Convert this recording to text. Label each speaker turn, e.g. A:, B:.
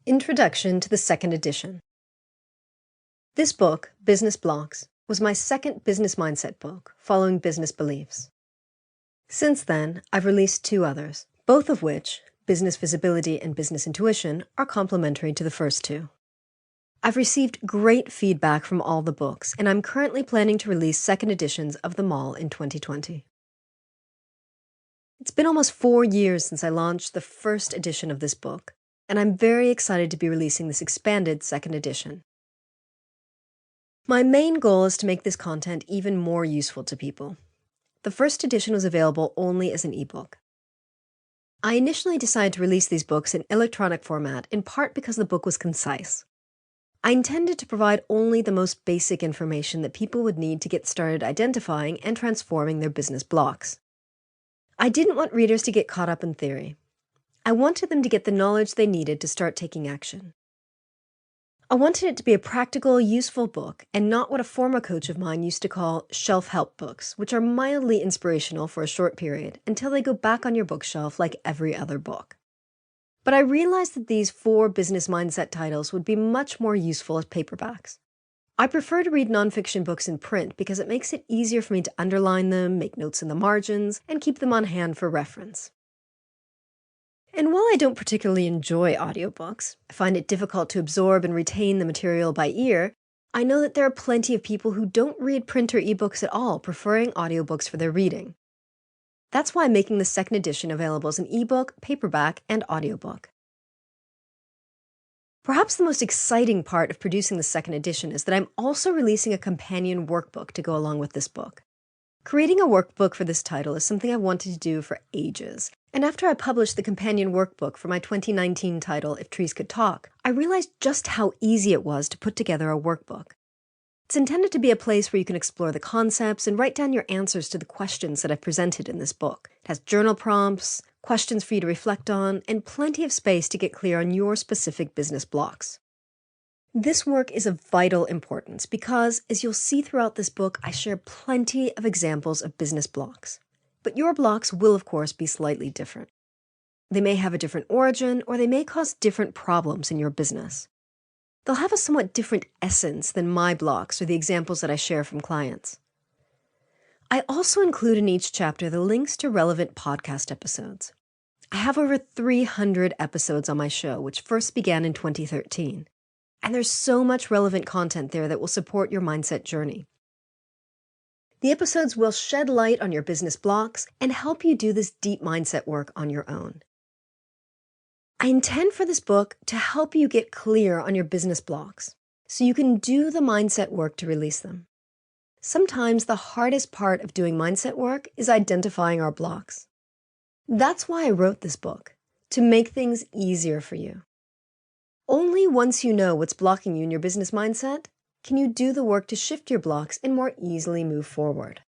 A: Introduction to the second edition. This book, Business Blocks, was my second business mindset book, following Business Beliefs. Since then, I've released two others, both of which, Business Visibility and Business Intuition, are complementary to the first two. I've received great feedback from all the books, and I'm currently planning to release second editions of them all in 2020. It's been almost 4 years since I launched the first edition of this book, and I'm very excited to be releasing this expanded second edition. My main goal is to make this content even more useful to people. The first edition was available only as an ebook. I initially decided to release these books in electronic format in part because the book was concise. I intended to provide only the most basic information that people would need to get started identifying and transforming their business blocks. I didn't want readers to get caught up in theory. I wanted them to get the knowledge they needed to start taking action. I wanted it to be a practical, useful book and not what a former coach of mine used to call shelf-help books, which are mildly inspirational for a short period until they go back on your bookshelf like every other book. But I realized that these 4 business mindset titles would be much more useful as paperbacks. I prefer to read nonfiction books in print because it makes it easier for me to underline them, make notes in the margins, and keep them on hand for reference. And while I don't particularly enjoy audiobooks, I find it difficult to absorb and retain the material by ear, I know that there are plenty of people who don't read print or ebooks at all, preferring audiobooks for their reading. That's why I'm making the second edition available as an ebook, paperback, and audiobook. Perhaps the most exciting part of producing the second edition is that I'm also releasing a companion workbook to go along with this book. Creating a workbook for this title is something I've wanted to do for ages. And after I published the companion workbook for my 2019 title, If Trees Could Talk, I realized just how easy it was to put together a workbook. It's intended to be a place where you can explore the concepts and write down your answers to the questions that I've presented in this book. It has journal prompts, questions for you to reflect on, and plenty of space to get clear on your specific business blocks. This work is of vital importance because, as you'll see throughout this book, I share plenty of examples of business blocks. But your blocks will, of course, be slightly different. They may have a different origin, or they may cause different problems in your business. They'll have a somewhat different essence than my blocks or the examples that I share from clients. I also include in each chapter the links to relevant podcast episodes. I have over 300 episodes on my show, which first began in 2013. And there's so much relevant content there that will support your mindset journey. The episodes will shed light on your business blocks and help you do this deep mindset work on your own. I intend for this book to help you get clear on your business blocks so you can do the mindset work to release them. Sometimes the hardest part of doing mindset work is identifying our blocks. That's why I wrote this book, to make things easier for you. Only once you know what's blocking you in your business mindset can you do the work to shift your blocks and more easily move forward.